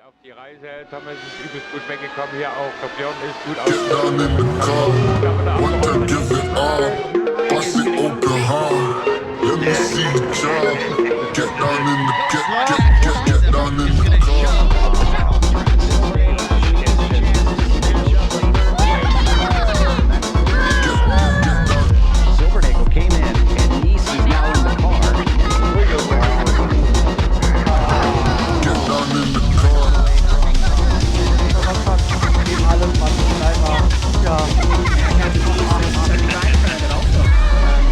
Auf die Reise, Thomas ist übelst gut weggekommen, hier auch. Der Björn ist gut Silvernagle came in, and Nice is now in the car.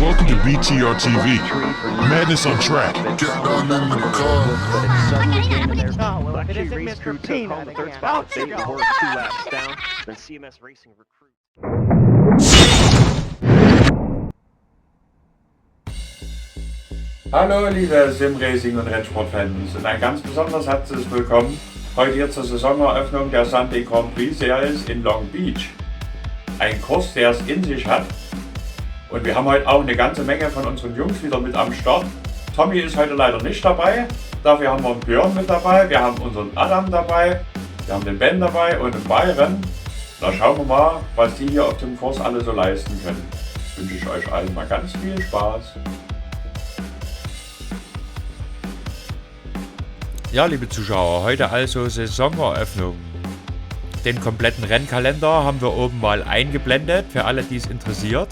Welcome to BTR TV. Madness on track. Actually, race crew took home the third spot with Dayton Horse 2 laps down. Then CMS Racing recruit. Hallo liebe Simracing und Rennsportfans und ein ganz besonders herzliches Willkommen heute hier zur Saisoneröffnung der Sunday Grand Prix Series in Long Beach. Ein Kurs, der es in sich hat, und wir haben heute auch eine ganze Menge von unseren Jungs wieder mit am Start. Tommy ist heute leider nicht dabei, dafür haben wir einen Björn mit dabei, wir haben unseren Adam dabei, wir haben den Ben dabei und den Byron. Da schauen wir mal, was die hier auf dem Kurs alle so leisten können. Wünsche ich euch allen mal ganz viel Spaß. Ja, liebe Zuschauer, heute also Saisoneröffnung. Den kompletten Rennkalender haben wir oben mal eingeblendet, für alle, die es interessiert.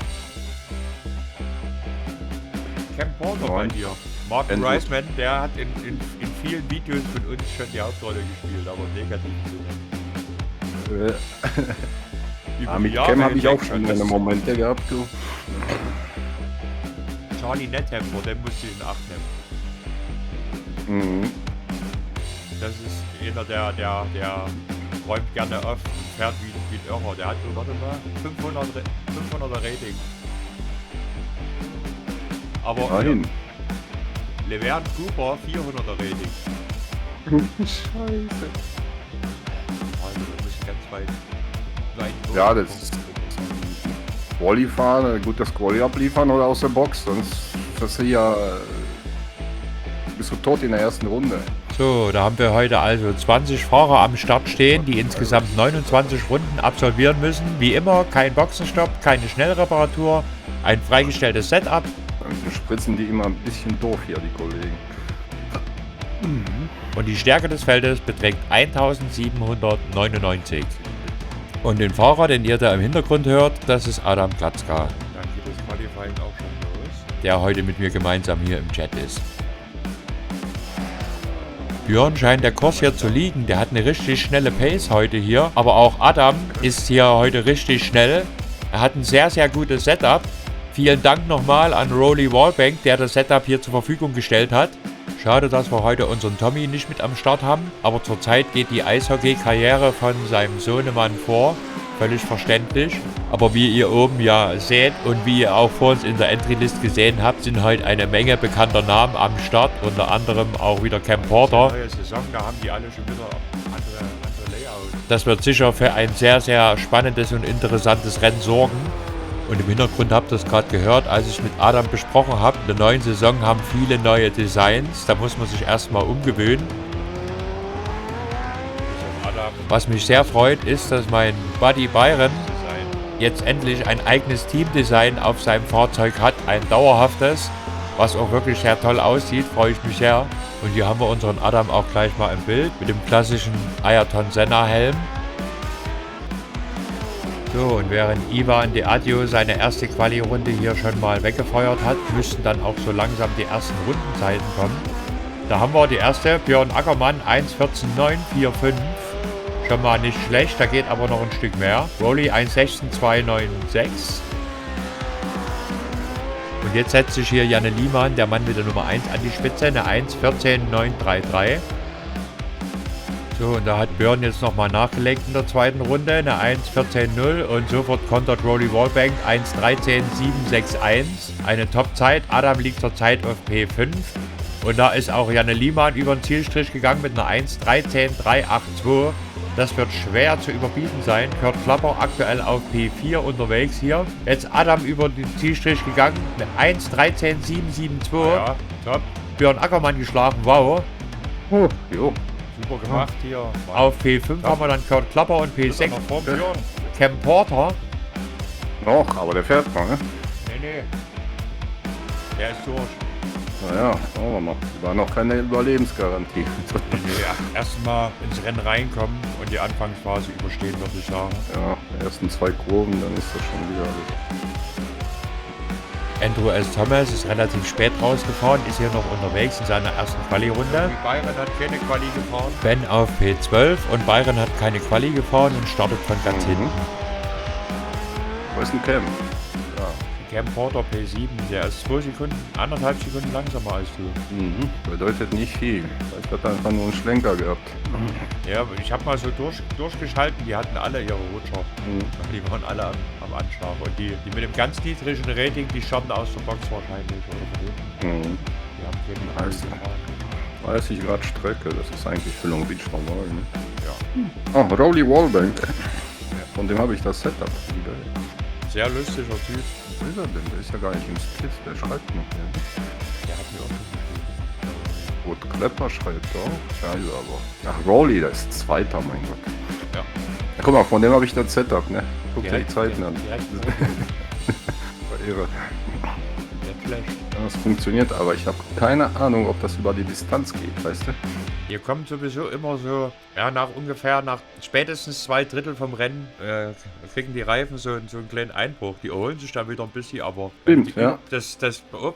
Cam Porter bei dir. Martin Reisman, der hat in vielen Videos von uns schon die Hauptrolle gespielt, aber negativ Sinne. Mit Cam habe ich auch schon meine Momente gehabt, du. Charlie Nettemper, den musst du in Acht nehmen. Mhm. Das ist einer, der räumt gerne auf und fährt wie ein Irrer. Der hat, warte mal, 500er Rating. Aber Leverne Cooper 400er Rating. Scheiße. Also da muss ich ganz weit Ja, das ist Quali fahren, gut das Quali abliefern oder aus der Box, sonst das hier bist du tot in der ersten Runde. So, da haben wir heute also 20 Fahrer am Start stehen, die insgesamt 29 Runden absolvieren müssen. Wie immer, kein Boxenstopp, keine Schnellreparatur, ein freigestelltes Setup. Dann spritzen die immer ein bisschen doof hier, die Kollegen. Und die Stärke des Feldes beträgt 1799. Und den Fahrer, den ihr da im Hintergrund hört, das ist Adam Klatzka. Dann geht das Qualifying auch schon los. Der heute mit mir gemeinsam hier im Chat ist. Björn scheint der Kurs hier zu liegen. Der hat eine richtig schnelle Pace heute hier. Aber auch Adam ist hier heute richtig schnell. Er hat ein sehr, sehr gutes Setup. Vielen Dank nochmal an Rolly Wallbank, der das Setup hier zur Verfügung gestellt hat. Schade, dass wir heute unseren Tommy nicht mit am Start haben. Aber zurzeit geht die Eishockey-Karriere von seinem Sohnemann vor. Völlig verständlich. Aber wie ihr oben ja seht und wie ihr auch vor uns in der Entry-List gesehen habt, sind heute eine Menge bekannter Namen am Start. Unter anderem auch wieder Cam Porter. Neue Saison, da haben die alle schon wieder andere Layouts. Das wird sicher für ein sehr, sehr spannendes und interessantes Rennen sorgen. Und im Hintergrund habt ihr es gerade gehört, als ich mit Adam besprochen habe. In der neuen Saison haben viele neue Designs. Da muss man sich erstmal umgewöhnen. Was mich sehr freut, ist, dass mein Buddy Byron jetzt endlich ein eigenes Teamdesign auf seinem Fahrzeug hat. Ein dauerhaftes, was auch wirklich sehr toll aussieht. Freue ich mich sehr. Und hier haben wir unseren Adam auch gleich mal im Bild mit dem klassischen Ayrton Senna Helm. So, und während Ivan Deadio seine erste Quali-Runde hier schon mal weggefeuert hat, müssten dann auch so langsam die ersten Rundenzeiten kommen. Da haben wir die erste, Björn Ackermann 1:14.945. Schon mal nicht schlecht, da geht aber noch ein Stück mehr. Rolly 1:16.296. Und jetzt setzt sich hier Janne Liemann, der Mann mit der Nummer 1, an die Spitze, eine 1:14.933. So, und da hat Björn jetzt nochmal nachgelegt in der zweiten Runde, eine 1:14.0 und sofort kontert Rolly Wallbank 1:13.761. Eine Top-Zeit, Adam liegt zurzeit auf P5. Und da ist auch Janne Liemann über den Zielstrich gegangen mit einer 1:13.382. Das wird schwer zu überbieten sein. Kurt Klapper aktuell auf P4 unterwegs hier. Jetzt Adam über den Zielstrich gegangen, eine 1:13.772. Ja, top. Björn Ackermann geschlagen, wow. Oh, jo. Super gemacht hier. Auf P5 haben wir dann Kurt Klapper und P6 Cam Porter. Noch, aber der fährt noch, ne? Nee. Der ist durch. Naja, schauen wir mal. War noch keine Überlebensgarantie. Ja, erstmal ins Rennen reinkommen und die Anfangsphase überstehen, würde ich sagen. Ja, die ersten 2 Kurven, dann ist das schon wieder alles. Andrew S. Thomas ist relativ spät rausgefahren, ist hier noch unterwegs in seiner ersten Quali-Runde. Byron hat keine Quali gefahren. Ben auf P12 und Byron hat keine Quali gefahren und startet von ganz hinten. Wo ist ein Cam? Cam Porter P7, der ist 1,5 Sekunden langsamer als du. Mhm. Bedeutet nicht viel. Vielleicht hat er einfach nur einen Schlenker gehabt. Ja, ich habe mal so durchgeschalten, die hatten alle ihre Rutscher. Die waren alle am Anschlag. Und die mit dem ganz niedrigen Rating, die starten aus der Box wahrscheinlich. Oder von hinten. Die haben keine 30 Grad Strecke, das ist eigentlich für Long Beach normal. Ne? Ja. Ah, Rolly Wallbank. Von dem habe ich das Setup. Sehr lustiger Typ. Wo ist er denn? Der ist ja gar nicht im Split, der schreibt noch. Der hat mir auch schon geschrieben. Gut, Klepper schreibt auch. Scheiße aber. Ach, Rolly, der ist Zweiter, mein Gott. Ja. Ja, guck mal, von dem habe ich das Setup, ne? Guck dir die Zeiten an. Irre. Das funktioniert, aber ich habe keine Ahnung, ob das über die Distanz geht, weißt du? Ihr kommt sowieso immer so, ja, nach spätestens 2/3 vom Rennen, kriegen die Reifen so einen kleinen Einbruch. Die erholen sich dann wieder ein bisschen, aber Stimmt, ja.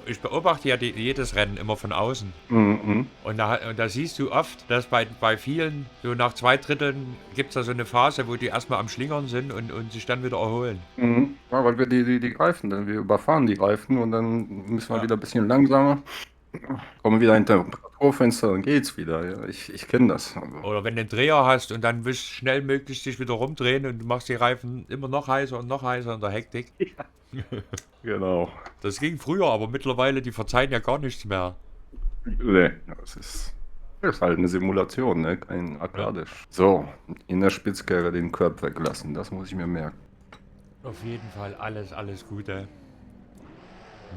Ich beobachte ja jedes Rennen immer von außen. Mhm. Und da siehst du oft, dass bei vielen, so nach 2/3 gibt es da so eine Phase, wo die erstmal am Schlingern sind und sich dann wieder erholen. Mhm. Ja, weil wir die Reifen, dann wir überfahren die Reifen und dann müssen wir wieder ein bisschen langsamer. Kommen wieder in Temperaturfenster, dann geht's wieder. Ja, ich kenne das. Also. Oder wenn du einen Dreher hast und dann willst du schnell möglichst dich wieder rumdrehen und du machst die Reifen immer noch heißer in der Hektik. Ja. Genau. Das ging früher, aber mittlerweile, die verzeihen ja gar nichts mehr. Nee, das ist halt eine Simulation, ne? Kein Arkadisch. So, in der Spitzkehre den Körb weglassen, das muss ich mir merken. Auf jeden Fall alles Gute.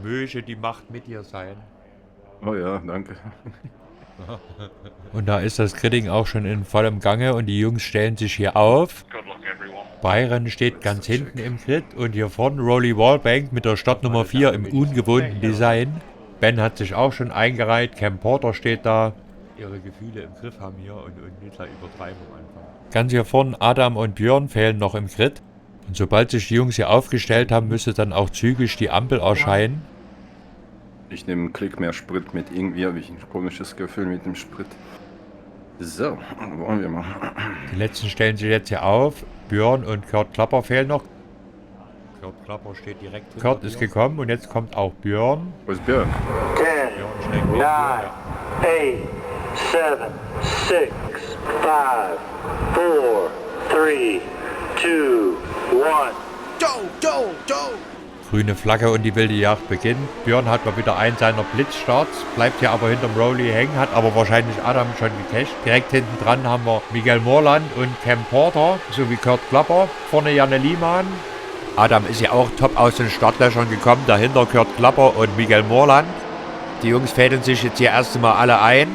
Möge die Macht mit dir sein. Oh ja, danke. Und da ist das Gridding auch schon in vollem Gange und die Jungs stellen sich hier auf. Byron steht ganz hinten im Grid und hier vorne Rolly Wallbank mit der Startnummer 4 im ungewohnten Design. Ben hat sich auch schon eingereiht, Cam Porter steht da. Ihre Gefühle im Griff haben hier und nicht gleich übertreiben am Anfang. Ganz hier vorne Adam und Björn fehlen noch im Grid. Und sobald sich die Jungs hier aufgestellt haben, müsste dann auch zügig die Ampel erscheinen. Ich nehme einen Klick mehr Sprit mit. Irgendwie habe ich ein komisches Gefühl mit dem Sprit. So, wollen wir mal. Die letzten stellen sich jetzt hier auf. Björn und Kurt Klapper fehlen noch. Kurt Klapper steht direkt drin. Kurt ist gekommen und jetzt kommt auch Björn. Wo ist Björn? 10, 9, 8, 7, 6, 5, 4, 3, 2, 1. Grüne Flagge und die wilde Jagd beginnt. Björn hat mal wieder einen seiner Blitzstarts, bleibt hier aber hinterm Rolly hängen, hat aber wahrscheinlich Adam schon gecasht. Direkt hinten dran haben wir Miguel Morland und Cam Porter, sowie Kurt Klapper. Vorne Janne Liemann. Adam ist ja auch top aus den Startlöchern gekommen, dahinter Kurt Klapper und Miguel Morland. Die Jungs fädeln sich jetzt hier erst einmal alle ein.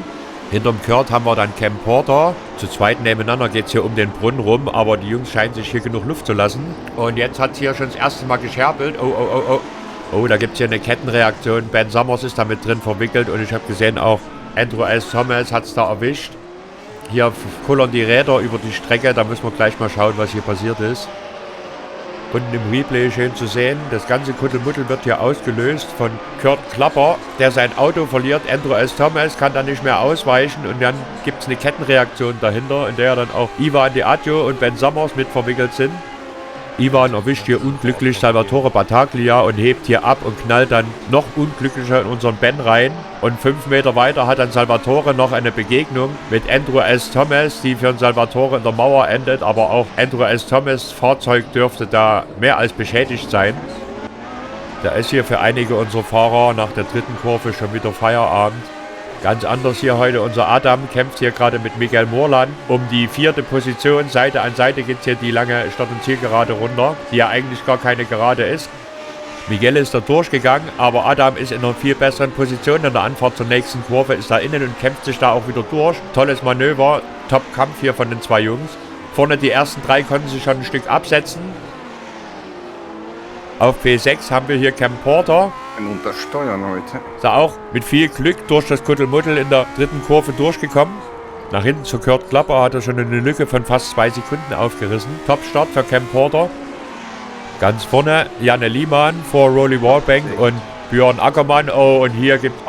Hinterm Kurt haben wir dann Cam Porter. Zu zweit nebeneinander geht es hier um den Brunnen rum, aber die Jungs scheinen sich hier genug Luft zu lassen. Und jetzt hat es hier schon das erste Mal gescherbelt. Oh, da gibt es hier eine Kettenreaktion. Ben Summers ist da mit drin verwickelt und ich habe gesehen, auch Andrew S. Thomas hat es da erwischt. Hier kullern die Räder über die Strecke, da müssen wir gleich mal schauen, was hier passiert ist. Unten im Replay schön zu sehen, das ganze Kuddelmuddel wird hier ausgelöst von Kurt Klapper, der sein Auto verliert. Andrew S. Thomas kann da nicht mehr ausweichen und dann gibt es eine Kettenreaktion dahinter, in der dann auch Ivan Deaggio und Ben Summers mit verwickelt sind. Ivan erwischt hier unglücklich Salvatore Battaglia und hebt hier ab und knallt dann noch unglücklicher in unseren Ben rein. Und 5 Meter weiter hat dann Salvatore noch eine Begegnung mit Andrew S. Thomas, die für den Salvatore in der Mauer endet. Aber auch Andrew S. Thomas' Fahrzeug dürfte da mehr als beschädigt sein. Da ist hier für einige unserer Fahrer nach der 3. Kurve schon wieder Feierabend. Ganz anders hier heute unser Adam kämpft hier gerade mit Miguel Morland um die 4. Position. Seite an Seite geht es hier die lange Start- und Zielgerade runter, die ja eigentlich gar keine Gerade ist. Miguel ist da durchgegangen, aber Adam ist in einer viel besseren Position. In der Anfahrt zur nächsten Kurve ist da innen und kämpft sich da auch wieder durch. Tolles Manöver, Top-Kampf hier von den 2 Jungs. Vorne die ersten 3 konnten sich schon ein Stück absetzen. Auf P6 haben wir hier Cam Porter. Ein Untersteuern heute. Ist da auch mit viel Glück durch das Kuddelmuddel in der 3. Kurve durchgekommen. Nach hinten zu Kurt Klapper hat er schon eine Lücke von fast 2 Sekunden aufgerissen. Top-Start für Cam Porter. Ganz vorne Janne Liemann vor Rolly Wallbank und Björn Ackermann. Oh, und hier gibt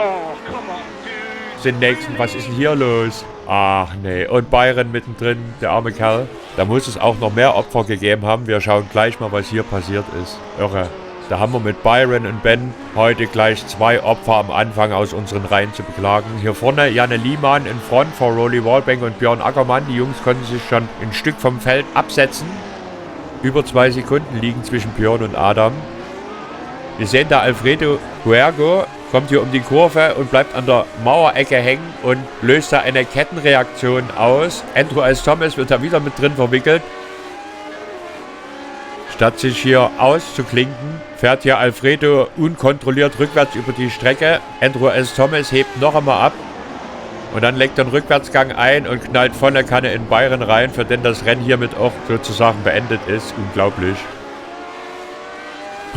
den nächsten. Was ist denn hier los? Ach nee. Und Byron mittendrin, der arme Kerl. Da muss es auch noch mehr Opfer gegeben haben. Wir schauen gleich mal, was hier passiert ist. Irre. Da haben wir mit Byron und Ben heute gleich 2 Opfer am Anfang aus unseren Reihen zu beklagen. Hier vorne Janne Liemann in Front vor Rolly Wallbank und Björn Ackermann. Die Jungs konnten sich schon ein Stück vom Feld absetzen. Über 2 Sekunden liegen zwischen Björn und Adam. Wir sehen da Alfredo Huergo, kommt hier um die Kurve und bleibt an der Mauerecke hängen und löst da eine Kettenreaktion aus. Andrew S. Thomas wird da wieder mit drin verwickelt. Statt sich hier auszuklinken, fährt hier Alfredo unkontrolliert rückwärts über die Strecke. Andrew S. Thomas hebt noch einmal ab. Und dann legt er einen Rückwärtsgang ein und knallt volle Kanne in Byron rein, für den das Rennen hiermit auch sozusagen beendet ist. Unglaublich.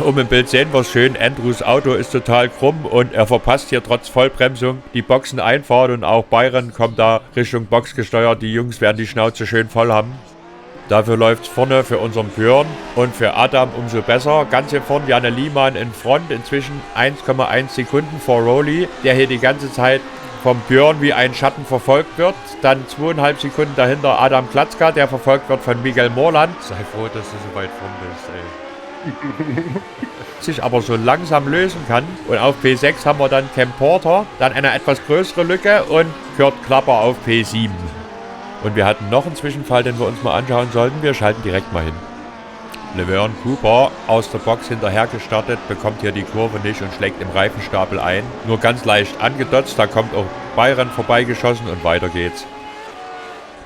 Oben im Bild sehen wir es schön, Andrews Auto ist total krumm und er verpasst hier trotz Vollbremsung die Boxeneinfahrt und auch Byron kommt da Richtung Box gesteuert. Die Jungs werden die Schnauze schön voll haben. Dafür läuft es vorne für unseren Björn und für Adam umso besser. Ganz hier vorne Janne Liemann in Front, inzwischen 1,1 Sekunden vor Rolly, der hier die ganze Zeit vom Björn wie ein Schatten verfolgt wird. Dann 2,5 Sekunden dahinter Adam Klatzka, der verfolgt wird von Miguel Morland. Sei froh, dass du so weit vorn bist, ey. Sich aber so langsam lösen kann. Und auf P6 haben wir dann Cam Porter, dann eine etwas größere Lücke und Kurt Klapper auf P7. Und wir hatten noch einen Zwischenfall, den wir uns mal anschauen sollten. Wir schalten direkt mal hin. Laverne Cooper aus der Box hinterher gestartet, bekommt hier die Kurve nicht und schlägt im Reifenstapel ein. Nur ganz leicht angedotzt, da kommt auch Byron vorbeigeschossen und weiter geht's.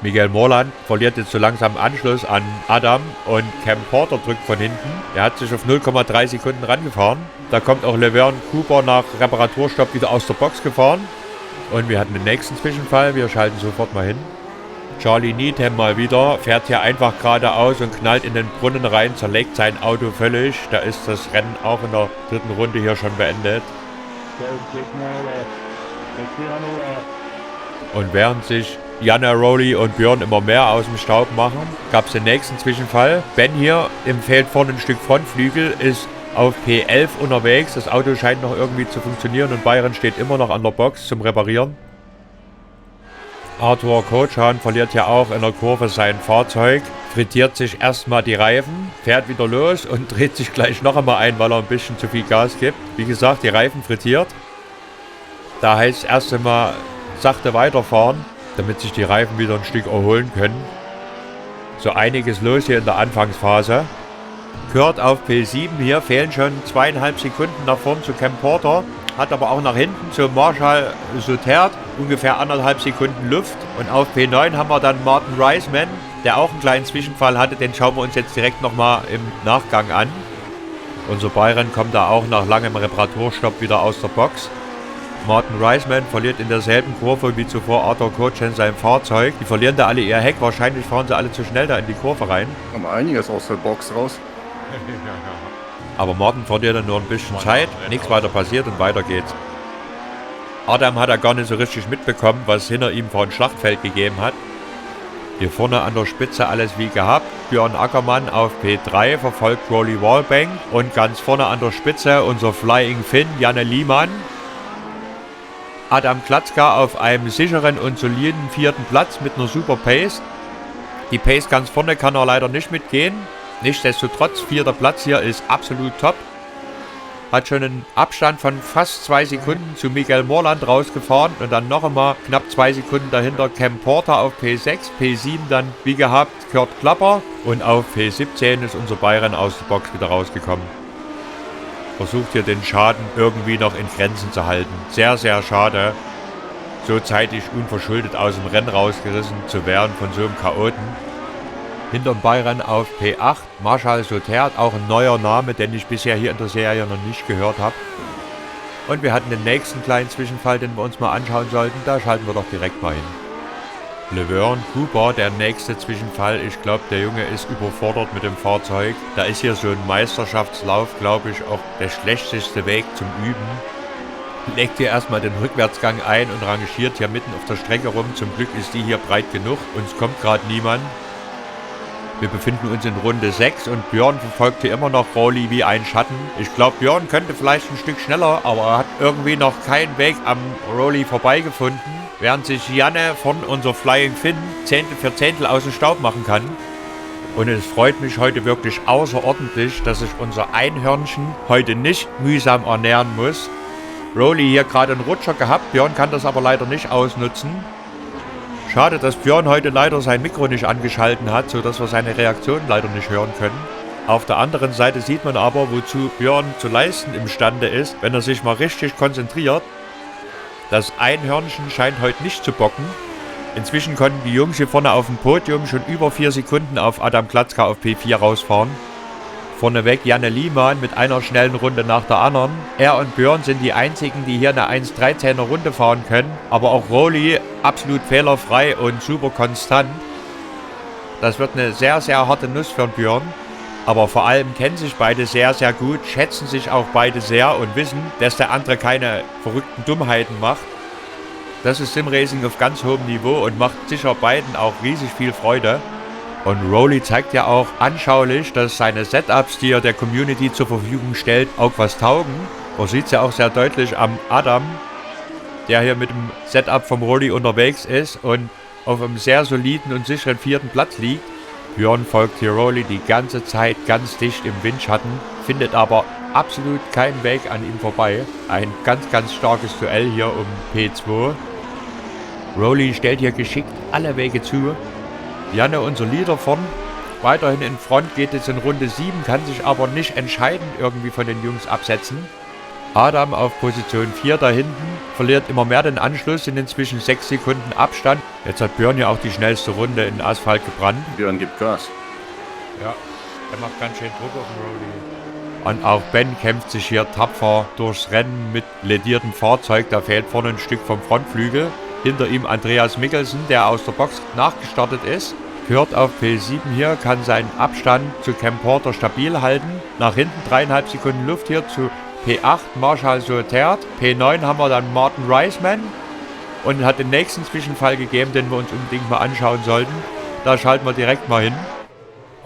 Miguel Morland verliert jetzt so langsam Anschluss an Adam und Cam Porter drückt von hinten. Er hat sich auf 0,3 Sekunden rangefahren. Da kommt auch Laverne Cooper nach Reparaturstopp wieder aus der Box gefahren. Und wir hatten den nächsten Zwischenfall, wir schalten sofort mal hin. Charlie Needham mal wieder, fährt hier einfach geradeaus und knallt in den Brunnen rein, zerlegt sein Auto völlig. Da ist das Rennen auch in der 3. Runde hier schon beendet. Und während sich Janne, Rolly und Björn immer mehr aus dem Staub machen, gab es den nächsten Zwischenfall. Ben hier im Feld vorne ein Stück Frontflügel, ist auf P11 unterwegs. Das Auto scheint noch irgendwie zu funktionieren und Byron steht immer noch an der Box zum Reparieren. Arthur Kochan verliert ja auch in der Kurve sein Fahrzeug, frittiert sich erstmal die Reifen, fährt wieder los und dreht sich gleich noch einmal ein, weil er ein bisschen zu viel Gas gibt. Wie gesagt, die Reifen frittiert. Da heißt es erst einmal sachte weiterfahren, damit sich die Reifen wieder ein Stück erholen können. So einiges los hier in der Anfangsphase. Kurt auf P7 hier, fehlen schon 2,5 Sekunden nach vorn zu Cam Porter. Hat aber auch nach hinten zu Marshall Soutert ungefähr 1,5 Sekunden Luft. Und auf P9 haben wir dann Martin Reisman, der auch einen kleinen Zwischenfall hatte. Den schauen wir uns jetzt direkt nochmal im Nachgang an. Unser Byron kommt da auch nach langem Reparaturstopp wieder aus der Box. Martin Reisman verliert in derselben Kurve wie zuvor Arthur Kochan sein Fahrzeug. Die verlieren da alle ihr Heck. Wahrscheinlich fahren sie alle zu schnell da in die Kurve rein. Haben einiges aus der Box raus. Aber Martin verliert dann nur ein bisschen Zeit, nichts weiter passiert und weiter geht's. Adam hat er gar nicht so richtig mitbekommen, was hinter ihm vor ein Schlachtfeld gegeben hat. Hier vorne an der Spitze alles wie gehabt. Björn Ackermann auf P3 verfolgt Rolly Wallbank und ganz vorne an der Spitze unser Flying Finn Janne Liemann. Adam Klatzka auf einem sicheren und soliden 4. Platz mit einer super Pace. Die Pace ganz vorne kann er leider nicht mitgehen. Nichtsdestotrotz, 4. Platz hier ist absolut top. Hat schon einen Abstand von fast 2 Sekunden zu Miguel Morland rausgefahren und dann noch einmal knapp 2 Sekunden dahinter Cam Porter auf P6, P7 dann wie gehabt Kurt Klapper und auf P17 ist unser Byron aus der Box wieder rausgekommen. Versucht hier den Schaden irgendwie noch in Grenzen zu halten. Sehr, sehr schade, so zeitig unverschuldet aus dem Rennen rausgerissen zu werden von so einem Chaoten. Hinterm Bayern auf P8 Marshall Sauterre, auch ein neuer Name, den ich bisher hier in der Serie noch nicht gehört habe. Und wir hatten den nächsten kleinen Zwischenfall, den wir uns mal anschauen sollten. Da schalten wir doch direkt mal hin. Laverne Cooper, der nächste Zwischenfall. Ich glaube, der Junge ist überfordert mit dem Fahrzeug. Da ist hier so ein Meisterschaftslauf, glaube ich, auch der schlechteste Weg zum Üben. Legt hier erstmal den Rückwärtsgang ein und rangiert hier mitten auf der Strecke rum. Zum Glück ist die hier breit genug. Uns kommt gerade niemand. Wir befinden uns in Runde 6 und Björn verfolgt hier immer noch Rowley wie ein Schatten. Ich glaube, Björn könnte vielleicht ein Stück schneller, aber er hat irgendwie noch keinen Weg am Rowley vorbeigefunden, während sich Janne von unser Flying Finn Zehntel für Zehntel aus dem Staub machen kann. Und es freut mich heute wirklich außerordentlich, dass sich unser Einhörnchen heute nicht mühsam ernähren muss. Rowley hier gerade einen Rutscher gehabt, Björn kann das aber leider nicht ausnutzen. Schade, dass Björn heute leider sein Mikro nicht angeschalten hat, sodass wir seine Reaktion leider nicht hören können. Auf der anderen Seite sieht man aber, wozu Björn zu leisten imstande ist, wenn er sich mal richtig konzentriert. Das Einhörnchen scheint heute nicht zu bocken. Inzwischen konnten die Jungs hier vorne auf dem Podium schon über 4 Sekunden auf Adam Klatzka auf P4 rausfahren. Vorneweg Janne Liemann mit einer schnellen Runde nach der anderen. Er und Björn sind die einzigen, die hier eine 1:13er Runde fahren können. Aber auch Rowley absolut fehlerfrei und super konstant. Das wird eine sehr, sehr harte Nuss für Björn. Aber vor allem kennen sich beide sehr, sehr gut, schätzen sich auch beide sehr und wissen, dass der andere keine verrückten Dummheiten macht. Das ist Simracing auf ganz hohem Niveau und macht sicher beiden auch riesig viel Freude. Und Rowley zeigt ja auch anschaulich, dass seine Setups, die er der Community zur Verfügung stellt, auch was taugen. Man sieht es ja auch sehr deutlich am Adam, der hier mit dem Setup vom Rowley unterwegs ist und auf einem sehr soliden und sicheren 4. Platz liegt. Björn folgt hier Rowley die ganze Zeit ganz dicht im Windschatten, findet aber absolut keinen Weg an ihm vorbei. Ein ganz, ganz starkes Duell hier um P2. Rowley stellt hier geschickt alle Wege zu. Janne, unser Leader vorn, weiterhin in Front, geht jetzt in Runde 7, kann sich aber nicht entscheidend irgendwie von den Jungs absetzen. Adam auf Position 4 da hinten, verliert immer mehr den Anschluss, sind inzwischen 6 Sekunden Abstand. Jetzt hat Björn ja auch die schnellste Runde in den Asphalt gebrannt. Björn gibt Gas. Ja, er macht ganz schön Druck auf den Rowley. Und auch Ben kämpft sich hier tapfer durchs Rennen mit lediertem Fahrzeug, da fehlt vorne ein Stück vom Frontflügel. Hinter ihm Andreas Mikkelsen, der aus der Box nachgestartet ist. Kurt auf P7 hier, kann seinen Abstand zu Cam Porter stabil halten. Nach hinten 3,5 Sekunden Luft hier zu P8 Marshall Sauterre. P9 haben wir dann Martin Reisman. Und hat den nächsten Zwischenfall gegeben, den wir uns unbedingt mal anschauen sollten. Da schalten wir direkt mal hin.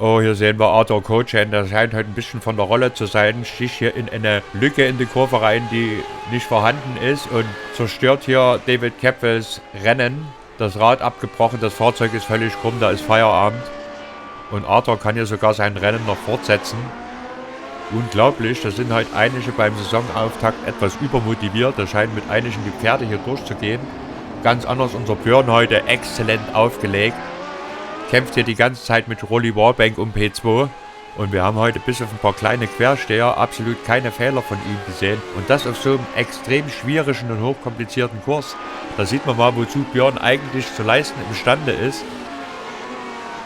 Oh, hier sehen wir Arthur Kochan, der scheint heute ein bisschen von der Rolle zu sein. Sticht hier in eine Lücke in die Kurve rein, die nicht vorhanden ist und zerstört hier David Kepwells Rennen. Das Rad abgebrochen, das Fahrzeug ist völlig krumm, da ist Feierabend. Und Arthur kann hier sogar sein Rennen noch fortsetzen. Unglaublich, da sind heute einige beim Saisonauftakt etwas übermotiviert. Da scheinen mit einigen die Pferde hier durchzugehen. Ganz anders unser Björn heute, exzellent aufgelegt. Kämpft hier die ganze Zeit mit Rolly Warbank um P2 und wir haben heute bis auf ein paar kleine Quersteher absolut keine Fehler von ihm gesehen und das auf so einem extrem schwierigen und hochkomplizierten Kurs. Da sieht man mal, wozu Björn eigentlich zu leisten imstande ist.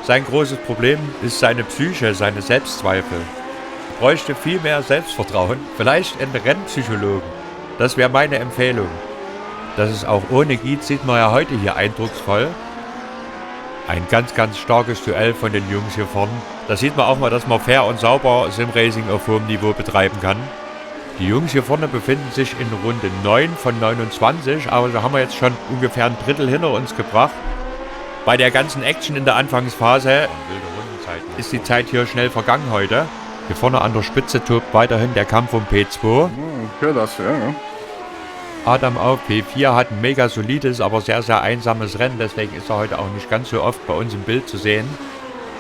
Sein großes Problem ist seine Psyche, seine Selbstzweifel. Er bräuchte viel mehr Selbstvertrauen, vielleicht einen Rennpsychologen. Das wäre meine Empfehlung. Das ist auch ohne Gietz, sieht man ja heute hier eindrucksvoll. Ein ganz, ganz starkes Duell von den Jungs hier vorne. Da sieht man auch mal, dass man fair und sauber Simracing auf hohem Niveau betreiben kann. Die Jungs hier vorne befinden sich in Runde 9 von 29, aber da haben wir jetzt schon ungefähr ein Drittel hinter uns gebracht. Bei der ganzen Action in der Anfangsphase ist die Zeit hier schnell vergangen heute. Hier vorne an der Spitze tobt weiterhin der Kampf um P2. Hör das, ja. Adam auf P4 hat ein mega solides, aber sehr, sehr einsames Rennen. Deswegen ist er heute auch nicht ganz so oft bei uns im Bild zu sehen.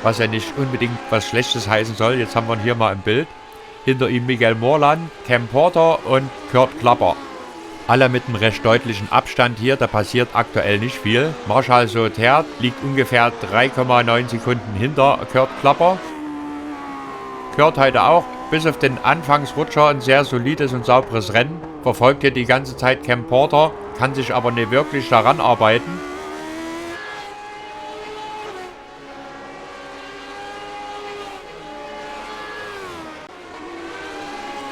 Was ja nicht unbedingt was Schlechtes heißen soll. Jetzt haben wir ihn hier mal im Bild. Hinter ihm Miguel Morland, Cam Porter und Kurt Klapper. Alle mit einem recht deutlichen Abstand hier. Da passiert aktuell nicht viel. Marshall Sauterre liegt ungefähr 3,9 Sekunden hinter Kurt Klapper. Kurt heute auch bis auf den Anfangsrutscher ein sehr solides und sauberes Rennen. Verfolgt hier die ganze Zeit Cam Porter, kann sich aber nicht wirklich daran arbeiten.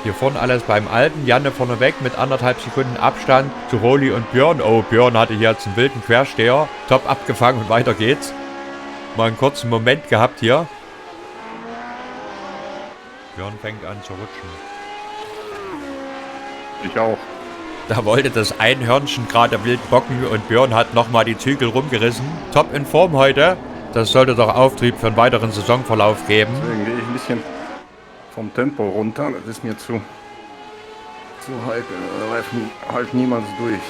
Hier vorne alles beim Alten. Janne vorneweg mit 1,5 Sekunden Abstand zu Roli und Björn. Oh, Björn hatte hier jetzt einen wilden Quersteher. Top abgefangen und weiter geht's. Mal einen kurzen Moment gehabt hier. Björn fängt an zu rutschen. Ich auch. Da wollte das Einhörnchen gerade wild bocken und Björn hat nochmal die Zügel rumgerissen. Top in Form heute. Das sollte doch Auftrieb für einen weiteren Saisonverlauf geben. Deswegen gehe ich ein bisschen vom Tempo runter. Das ist mir zu heikel. Da halt niemand durch.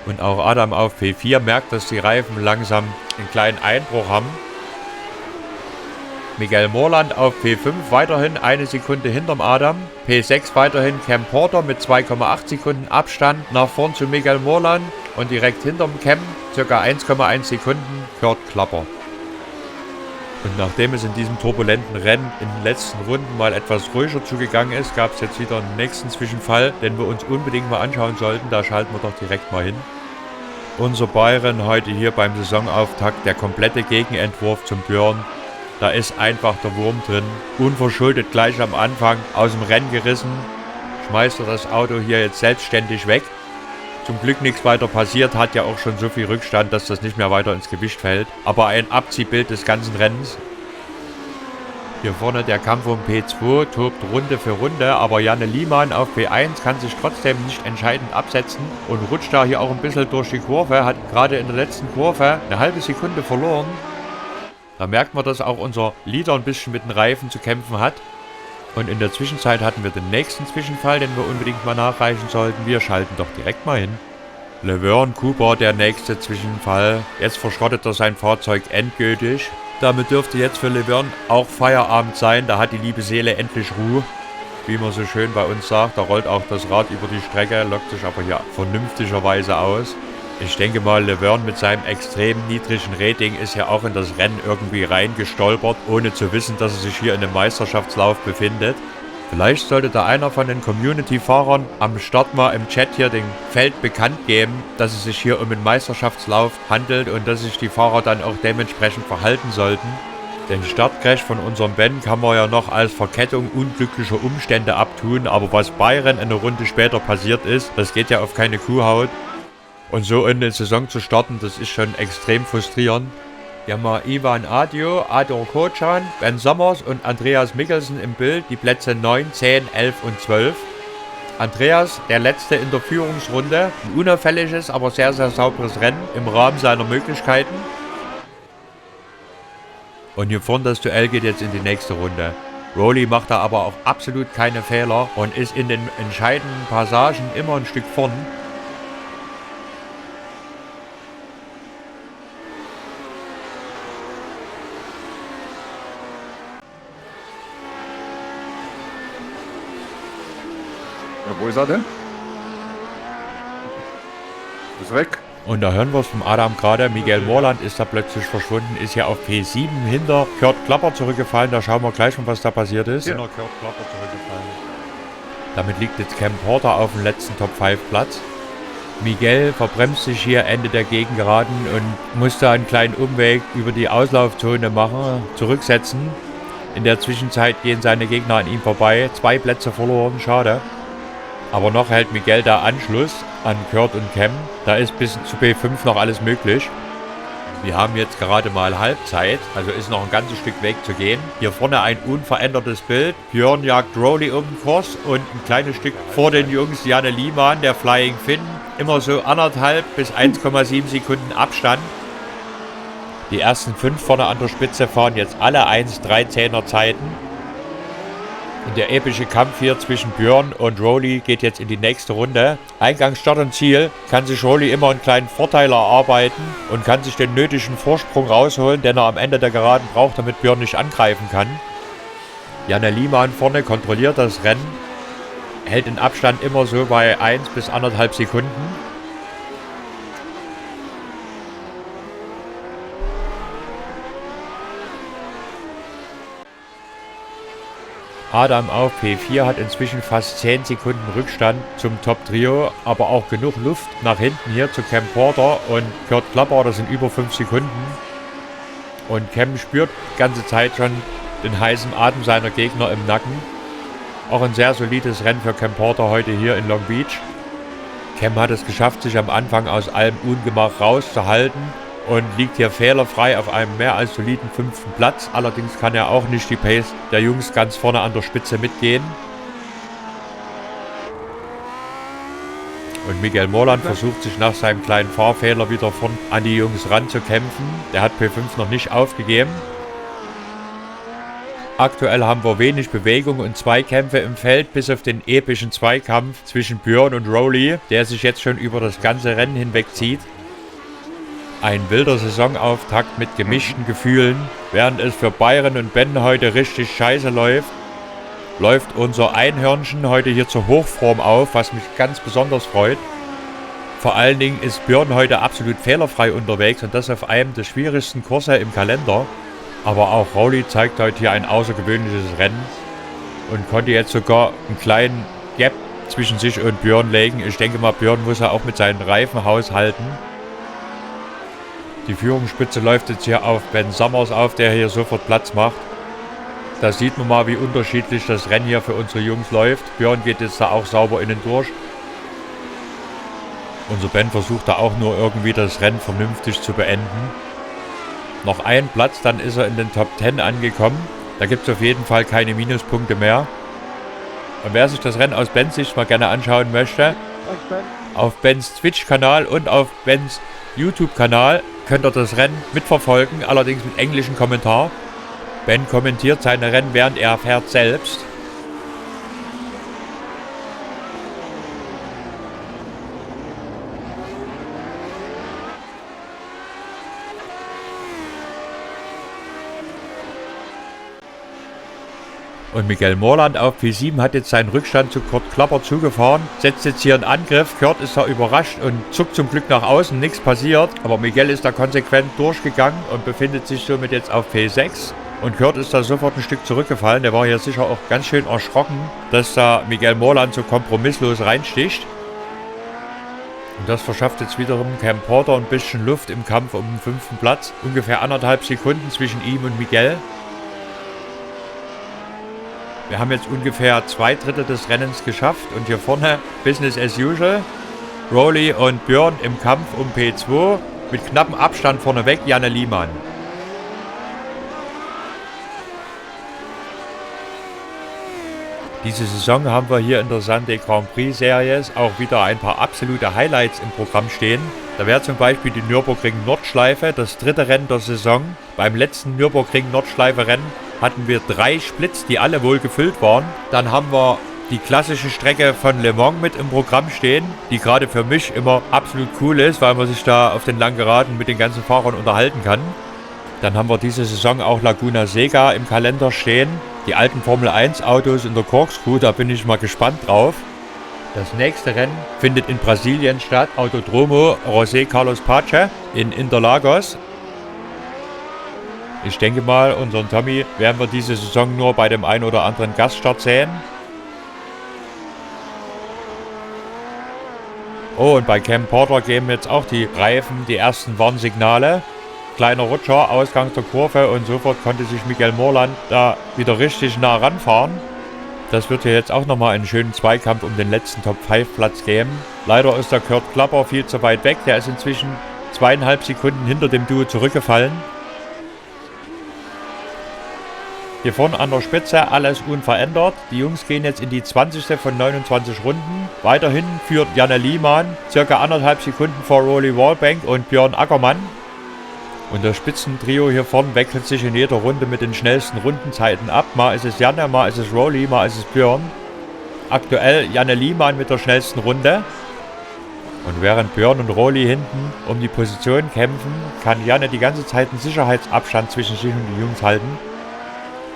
Und auch Adam auf P4 merkt, dass die Reifen langsam einen kleinen Einbruch haben. Miguel Morland auf P5 weiterhin 1 Sekunde hinterm Adam. P6 weiterhin Cam Porter mit 2,8 Sekunden Abstand nach vorn zu Miguel Morland. Und direkt hinterm Cam ca. 1,1 Sekunden Kurt Klapper. Und nachdem es in diesem turbulenten Rennen in den letzten Runden mal etwas ruhiger zugegangen ist, gab es jetzt wieder einen nächsten Zwischenfall, den wir uns unbedingt mal anschauen sollten. Da schalten wir doch direkt mal hin. Unser Byron heute hier beim Saisonauftakt, der komplette Gegenentwurf zum Björn. Da ist einfach der Wurm drin. Unverschuldet gleich am Anfang aus dem Rennen gerissen. Schmeißt er das Auto hier jetzt selbstständig weg. Zum Glück nichts weiter passiert, hat ja auch schon so viel Rückstand, dass das nicht mehr weiter ins Gewicht fällt. Aber ein Abziehbild des ganzen Rennens. Hier vorne der Kampf um P2 tobt Runde für Runde, aber Janne Liemann auf P1 kann sich trotzdem nicht entscheidend absetzen und rutscht da hier auch ein bisschen durch die Kurve, hat gerade in der letzten Kurve eine halbe Sekunde verloren. Da merkt man, dass auch unser Leader ein bisschen mit den Reifen zu kämpfen hat. Und in der Zwischenzeit hatten wir den nächsten Zwischenfall, den wir unbedingt mal nachreichen sollten. Wir schalten doch direkt mal hin. Laverne Cooper, der nächste Zwischenfall. Jetzt verschrottet er sein Fahrzeug endgültig. Damit dürfte jetzt für Laverne auch Feierabend sein. Da hat die liebe Seele endlich Ruhe. Wie man so schön bei uns sagt, da rollt auch das Rad über die Strecke, lockt sich aber hier vernünftigerweise aus. Ich denke mal, Laverne mit seinem extrem niedrigen Rating ist ja auch in das Rennen irgendwie reingestolpert, ohne zu wissen, dass er sich hier in einem Meisterschaftslauf befindet. Vielleicht sollte da einer von den Community-Fahrern am Start mal im Chat hier dem Feld bekannt geben, dass es sich hier um einen Meisterschaftslauf handelt und dass sich die Fahrer dann auch dementsprechend verhalten sollten. Den Startcrash von unserem Ben kann man ja noch als Verkettung unglücklicher Umstände abtun, aber was Byron eine Runde später passiert ist, das geht ja auf keine Kuhhaut. Und so in eine Saison zu starten, das ist schon extrem frustrierend. Wir haben mal Ivan Adio, Ador Kochan, Ben Sommers und Andreas Mikkelsen im Bild, die Plätze 9, 10, 11 und 12. Andreas, der letzte in der Führungsrunde, ein unauffälliges, aber sehr, sehr sauberes Rennen im Rahmen seiner Möglichkeiten. Und hier vorne das Duell geht jetzt in die nächste Runde. Roli macht da aber auch absolut keine Fehler und ist in den entscheidenden Passagen immer ein Stück vorn. Wo ist er denn? Ist weg. Und da hören wir es vom Adam gerade. Miguel Morland ist da plötzlich verschwunden, ist ja auf P7 hinter Kurt Klapper zurückgefallen. Da schauen wir gleich mal, was da passiert ist. Ja. Hinter Kurt Klapper zurückgefallen. Damit liegt jetzt Cam Porter auf dem letzten Top-5-Platz. Miguel verbremst sich hier Ende der Gegengeraden und muss da einen kleinen Umweg über die Auslaufzone machen, zurücksetzen. In der Zwischenzeit gehen seine Gegner an ihm vorbei. 2 Plätze verloren, schade. Aber noch hält Miguel da Anschluss an Kurt und Cam. Da ist bis zu P5 noch alles möglich. Wir haben jetzt gerade mal Halbzeit, also ist noch ein ganzes Stück Weg zu gehen. Hier vorne ein unverändertes Bild. Björn jagt Roli um den Kurs und ein kleines Stück vor den Jungs Janne Liemann, der Flying Finn. Immer so 1,5 bis 1,7 Sekunden Abstand. Die ersten 5 vorne an der Spitze fahren jetzt alle 1,13er Zeiten. Und der epische Kampf hier zwischen Björn und Roli geht jetzt in die nächste Runde. Eingang, Start und Ziel kann sich Roli immer einen kleinen Vorteil erarbeiten und kann sich den nötigen Vorsprung rausholen, den er am Ende der Geraden braucht, damit Björn nicht angreifen kann. Janne Liemann vorne kontrolliert das Rennen, hält den Abstand immer so bei 1 bis 1,5 Sekunden. Adam auf P4 hat inzwischen fast 10 Sekunden Rückstand zum Top-Trio, aber auch genug Luft nach hinten hier zu Cam Porter und Kurt Klapper, das sind über 5 Sekunden. Und Cam spürt die ganze Zeit schon den heißen Atem seiner Gegner im Nacken. Auch ein sehr solides Rennen für Cam Porter heute hier in Long Beach. Cam hat es geschafft, sich am Anfang aus allem Ungemach rauszuhalten und liegt hier fehlerfrei auf einem mehr als soliden 5. Platz. Allerdings kann er auch nicht die Pace der Jungs ganz vorne an der Spitze mitgehen. Und Miguel Morland versucht sich nach seinem kleinen Fahrfehler wieder vorn an die Jungs ranzukämpfen. Der hat P5 noch nicht aufgegeben. Aktuell haben wir wenig Bewegung und Zweikämpfe im Feld, bis auf den epischen Zweikampf zwischen Björn und Rowley, der sich jetzt schon über das ganze Rennen hinweg zieht. Ein wilder Saisonauftakt mit gemischten Gefühlen. Während es für Byron und Ben heute richtig scheiße läuft unser Einhörnchen heute hier zur Hochform auf, was mich ganz besonders freut. Vor allen Dingen ist Björn heute absolut fehlerfrei unterwegs und das auf einem der schwierigsten Kurse im Kalender. Aber auch Rowley zeigt heute hier ein außergewöhnliches Rennen und konnte jetzt sogar einen kleinen Gap zwischen sich und Björn legen. Ich denke mal, Björn muss ja auch mit seinen Reifen haushalten. Die Führungsspitze läuft jetzt hier auf Ben Summers auf, der hier sofort Platz macht. Da sieht man mal, wie unterschiedlich das Rennen hier für unsere Jungs läuft. Björn geht jetzt da auch sauber innen durch. Unser Ben versucht da auch nur irgendwie das Rennen vernünftig zu beenden. Noch ein Platz, dann ist er in den Top 10 angekommen. Da gibt es auf jeden Fall keine Minuspunkte mehr. Und wer sich das Rennen aus Bens Sicht mal gerne anschauen möchte, auf Bens Twitch-Kanal und auf Bens YouTube-Kanal könnt ihr das Rennen mitverfolgen, allerdings mit englischem Kommentar. Ben kommentiert seine Rennen, während er fährt selbst. Und Miguel Morland auf P7 hat jetzt seinen Rückstand zu Kurt Klapper zugefahren, setzt jetzt hier einen Angriff. Kurt ist da überrascht und zuckt zum Glück nach außen, nichts passiert. Aber Miguel ist da konsequent durchgegangen und befindet sich somit jetzt auf P6. Und Kurt ist da sofort ein Stück zurückgefallen. Der war hier sicher auch ganz schön erschrocken, dass da Miguel Morland so kompromisslos reinsticht. Und das verschafft jetzt wiederum Cam Porter ein bisschen Luft im Kampf um den 5. Platz. Ungefähr 1,5 Sekunden zwischen ihm und Miguel. Wir haben jetzt ungefähr 2/3 des Rennens geschafft und hier vorne Business as usual. Rowley und Björn im Kampf um P2 mit knappem Abstand vorneweg Janne Liemann. Diese Saison haben wir hier in der Sunday Grand Prix Series auch wieder ein paar absolute Highlights im Programm stehen. Da wäre zum Beispiel die Nürburgring Nordschleife, das 3. Rennen der Saison. Beim letzten Nürburgring Nordschleife Rennen hatten wir 3 Splits, die alle wohl gefüllt waren. Dann haben wir die klassische Strecke von Le Mans mit im Programm stehen, die gerade für mich immer absolut cool ist, weil man sich da auf den langen Geraden mit den ganzen Fahrern unterhalten kann. Dann haben wir diese Saison auch Laguna Seca im Kalender stehen. Die alten Formel 1 Autos in der Corkscrew, da bin ich mal gespannt drauf. Das nächste Rennen findet in Brasilien statt. Autodromo José Carlos Pache in Interlagos. Ich denke mal, unseren Tommy werden wir diese Saison nur bei dem einen oder anderen Gaststart sehen. Oh, und bei Cam Porter geben jetzt auch die Reifen die ersten Warnsignale. Kleiner Rutscher, Ausgang der Kurve und sofort konnte sich Miguel Morland da wieder richtig nah ranfahren. Das wird hier jetzt auch nochmal einen schönen Zweikampf um den letzten Top-5-Platz geben. Leider ist der Kurt Klapper viel zu weit weg. Der ist inzwischen 2,5 Sekunden hinter dem Duo zurückgefallen. Hier vorne an der Spitze alles unverändert. Die Jungs gehen jetzt in die 20. von 29 Runden. Weiterhin führt Janne Liemann circa 1,5 Sekunden vor Rowley Wallbank und Björn Ackermann. Und das Spitzentrio hier vorne wechselt sich in jeder Runde mit den schnellsten Rundenzeiten ab. Mal ist es Janne, mal ist es Rowley, mal ist es Björn. Aktuell Janne Liemann mit der schnellsten Runde. Und während Björn und Rowley hinten um die Position kämpfen, kann Janne die ganze Zeit einen Sicherheitsabstand zwischen sich und die Jungs halten.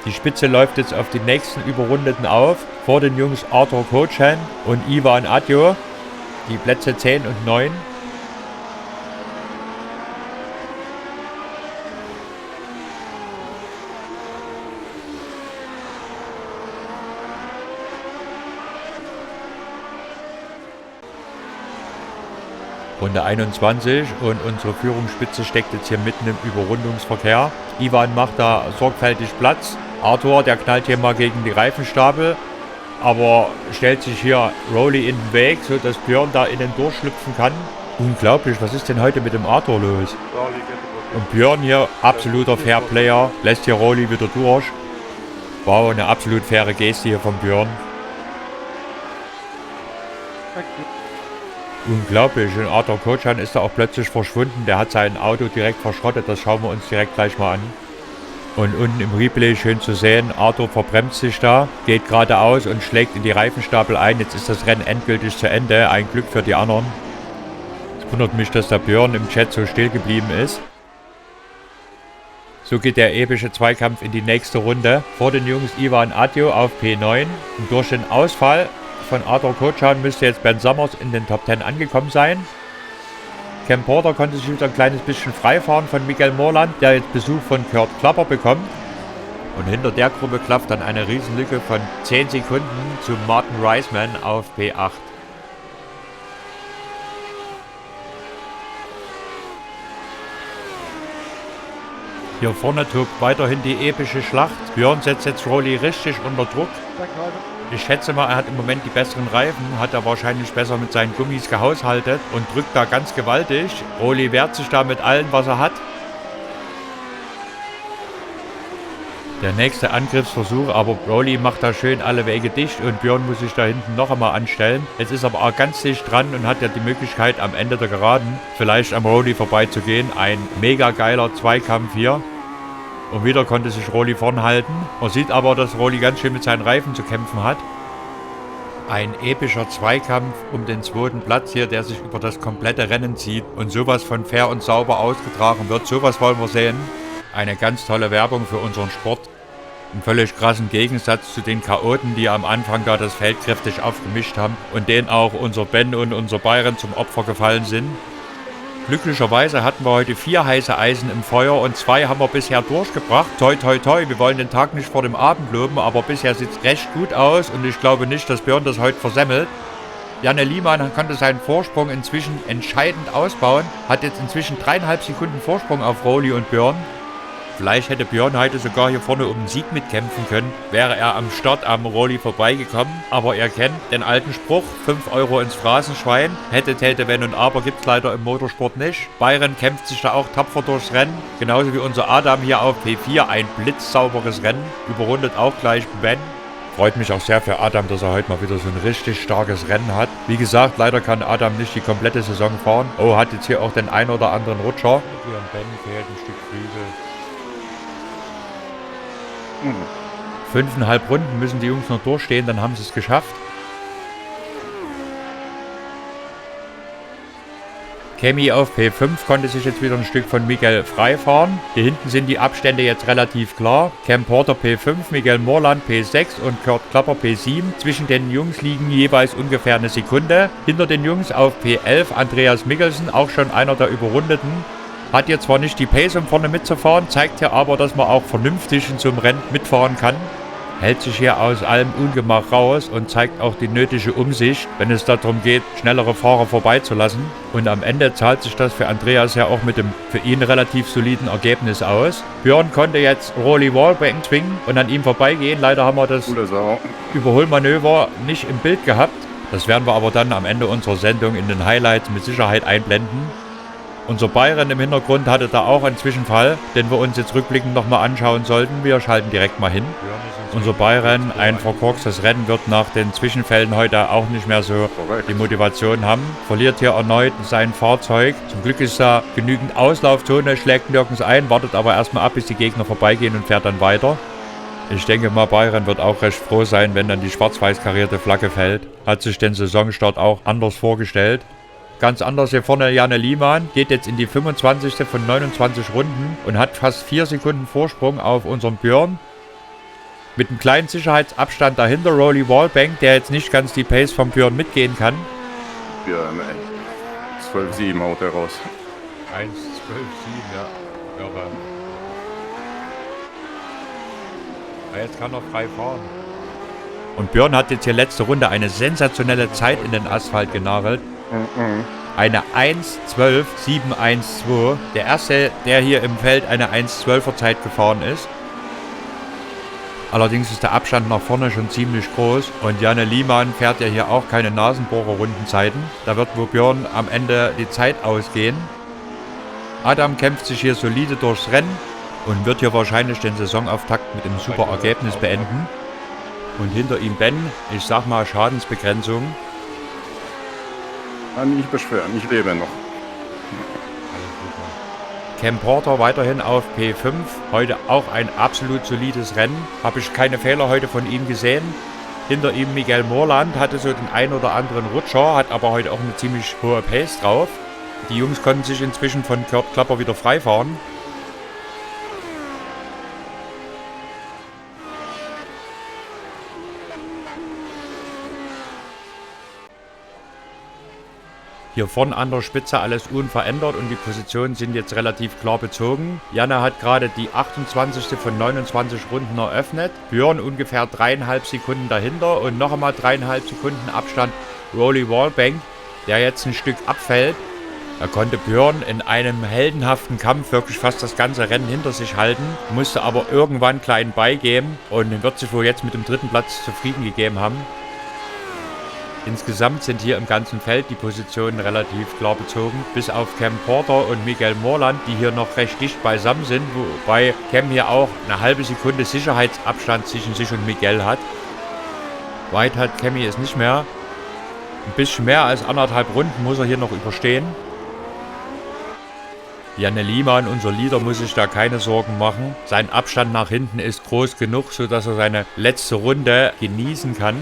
Die Spitze läuft jetzt auf die nächsten Überrundeten auf. Vor den Jungs Arthur Kochan und Ivan Adjo. Die Plätze 10 und 9. Runde 21 und unsere Führungsspitze steckt jetzt hier mitten im Überrundungsverkehr. Ivan macht da sorgfältig Platz. Arthur, der knallt hier mal gegen die Reifenstapel. aber stellt sich hier Rolly in den Weg, sodass Björn da innen durchschlüpfen kann. Unglaublich, was ist denn heute mit dem Arthur los? Und Björn hier, absoluter Fairplayer, lässt hier Rolly wieder durch. Wow, eine absolut faire Geste hier von Björn. Unglaublich, und Arthur Kochan ist da auch plötzlich verschwunden. Der hat sein Auto direkt verschrottet, das schauen wir uns direkt gleich mal an. Und unten im Replay schön zu sehen, Arthur verbremst sich da, geht geradeaus und schlägt in die Reifenstapel ein. Jetzt ist das Rennen endgültig zu Ende, ein Glück für die anderen. Es wundert mich, dass der Björn im Chat so still geblieben ist. So geht der epische Zweikampf in die nächste Runde. Vor den Jungs Ivan Adjo auf P9. Und durch den Ausfall von Arthur Kochan müsste jetzt Ben Summers in den Top 10 angekommen sein. Cam Porter konnte sich wieder ein kleines bisschen freifahren von Miguel Morland, der jetzt Besuch von Kurt Klapper bekommt. Und hinter der Gruppe klafft dann eine Riesenlücke von 10 Sekunden zu Martin Reisman auf P8. Hier vorne tobt weiterhin die epische Schlacht. Björn setzt jetzt Rolly richtig unter Druck. Ich schätze mal, er hat im Moment die besseren Reifen, hat er wahrscheinlich besser mit seinen Gummis gehaushaltet und drückt da ganz gewaltig. Rolly wehrt sich da mit allem, was er hat. Der nächste Angriffsversuch, aber Rolly macht da schön alle Wege dicht und Björn muss sich da hinten noch einmal anstellen. Jetzt ist er aber auch ganz dicht dran und hat ja die Möglichkeit, am Ende der Geraden vielleicht am Rolly vorbeizugehen. Ein mega geiler Zweikampf hier. Und wieder konnte sich Rolly vorn halten. Man sieht aber, dass Rolly ganz schön mit seinen Reifen zu kämpfen hat. Ein epischer Zweikampf um den zweiten Platz hier, der sich über das komplette Rennen zieht und sowas von fair und sauber ausgetragen wird. Sowas wollen wir sehen. Eine ganz tolle Werbung für unseren Sport. Im völlig krassen Gegensatz zu den Chaoten, die am Anfang da das Feld kräftig aufgemischt haben und denen auch unser Ben und unser Byron zum Opfer gefallen sind. Glücklicherweise hatten wir heute 4 heiße Eisen im Feuer und 2 haben wir bisher durchgebracht. Toi, toi, toi, wir wollen den Tag nicht vor dem Abend loben, aber bisher sieht es recht gut aus und ich glaube nicht, dass Björn das heute versemmelt. Janne Liemann konnte seinen Vorsprung inzwischen entscheidend ausbauen, hat jetzt inzwischen 3,5 Sekunden Vorsprung auf Rolly und Björn. Vielleicht hätte Björn heute sogar hier vorne um den Sieg mitkämpfen können, wäre er am Start am Rolly vorbeigekommen. Aber er kennt den alten Spruch, 5 Euro ins Phrasenschwein. Hätte, täte, wenn und aber gibt es leider im Motorsport nicht. Byron kämpft sich da auch tapfer durchs Rennen. Genauso wie unser Adam hier auf P4. Ein blitzsauberes Rennen. Überrundet auch gleich Ben. Freut mich auch sehr für Adam, dass er heute mal wieder so ein richtig starkes Rennen hat. Wie gesagt, leider kann Adam nicht die komplette Saison fahren. Oh, hat jetzt hier auch den ein oder anderen Rutscher. Hier an Ben fehlt ein Stück Flügel. 5,5 Runden müssen die Jungs noch durchstehen, dann haben sie es geschafft. Kemi auf P5 konnte sich jetzt wieder ein Stück von Miguel freifahren. Hier hinten sind die Abstände jetzt relativ klar. Cam Porter P5, Miguel Morland P6 und Kurt Klapper P7. Zwischen den Jungs liegen jeweils ungefähr eine Sekunde. Hinter den Jungs auf P11 Andreas Mikkelsen, auch schon einer der Überrundeten. Hat jetzt zwar nicht die Pace, um vorne mitzufahren, zeigt hier aber, dass man auch vernünftig in so einem Rennen mitfahren kann. Hält sich hier aus allem Ungemach raus und zeigt auch die nötige Umsicht, wenn es darum geht, schnellere Fahrer vorbeizulassen. Und am Ende zahlt sich das für Andreas ja auch mit dem für ihn relativ soliden Ergebnis aus. Björn konnte jetzt Rolly Wallbank zwingen und an ihm vorbeigehen. Leider haben wir das Überholmanöver nicht im Bild gehabt. Das werden wir aber dann am Ende unserer Sendung in den Highlights mit Sicherheit einblenden. Unser Byron im Hintergrund hatte da auch einen Zwischenfall, den wir uns jetzt rückblickend nochmal anschauen sollten. Wir schalten direkt mal hin. Unser Byron, ein verkorkstes Rennen, wird nach den Zwischenfällen heute auch nicht mehr so die Motivation haben. Verliert hier erneut sein Fahrzeug. Zum Glück ist da genügend Auslaufzone, schlägt nirgends ein, wartet aber erstmal ab, bis die Gegner vorbeigehen und fährt dann weiter. Ich denke mal, Byron wird auch recht froh sein, wenn dann die schwarz-weiß karierte Flagge fällt. Hat sich den Saisonstart auch anders vorgestellt. Ganz anders hier vorne Janne Liemann, geht jetzt in die 25. von 29 Runden und hat fast 4 Sekunden Vorsprung auf unseren Björn. Mit einem kleinen Sicherheitsabstand dahinter Rolly Wallbank, der jetzt nicht ganz die Pace vom Björn mitgehen kann. Björn, 12,7 haut er raus. 1,12,7, ja. Irre. Ja, jetzt kann er frei fahren. Und Björn hat jetzt hier letzte Runde eine sensationelle Zeit in den Asphalt genagelt. Eine 1,12,712. Der erste, der hier im Feld eine 1,12er Zeit gefahren ist. Allerdings ist der Abstand nach vorne schon ziemlich groß und Janne Liemann fährt ja hier auch keine Nasenbohrer-Rundenzeiten. Da wird wohl Björn am Ende die Zeit ausgehen. Adam kämpft sich hier solide durchs Rennen und wird hier wahrscheinlich den Saisonauftakt mit einem super Ergebnis beenden. Und hinter ihm Ben, ich sag mal Schadensbegrenzung. Kann mich nicht beschweren, ich lebe noch. Cam Porter weiterhin auf P5. Heute auch ein absolut solides Rennen. Habe ich keine Fehler heute von ihm gesehen. Hinter ihm Miguel Morland hatte so den ein oder anderen Rutscher, hat aber heute auch eine ziemlich hohe Pace drauf. Die Jungs konnten sich inzwischen von Kurt Klapper wieder freifahren. Hier vorne an der Spitze alles unverändert und die Positionen sind jetzt relativ klar bezogen. Janne hat gerade die 28. von 29 Runden eröffnet. Björn ungefähr 3,5 Sekunden dahinter und noch einmal 3,5 Sekunden Abstand Rolly Wallbank, der jetzt ein Stück abfällt. Er konnte Björn in einem heldenhaften Kampf wirklich fast das ganze Rennen hinter sich halten, musste aber irgendwann klein beigeben und wird sich wohl jetzt mit dem 3. Platz zufrieden gegeben haben. Insgesamt sind hier im ganzen Feld die Positionen relativ klar bezogen, bis auf Cam Porter und Miguel Morland, die hier noch recht dicht beisammen sind, wobei Cam hier auch eine halbe Sekunde Sicherheitsabstand zwischen sich und Miguel hat. Weit hat Cammy es nicht mehr. Ein bisschen mehr als 1,5 Runden muss er hier noch überstehen. Janne Liemann, unser Leader, muss sich da keine Sorgen machen. Sein Abstand nach hinten ist groß genug, sodass er seine letzte Runde genießen kann.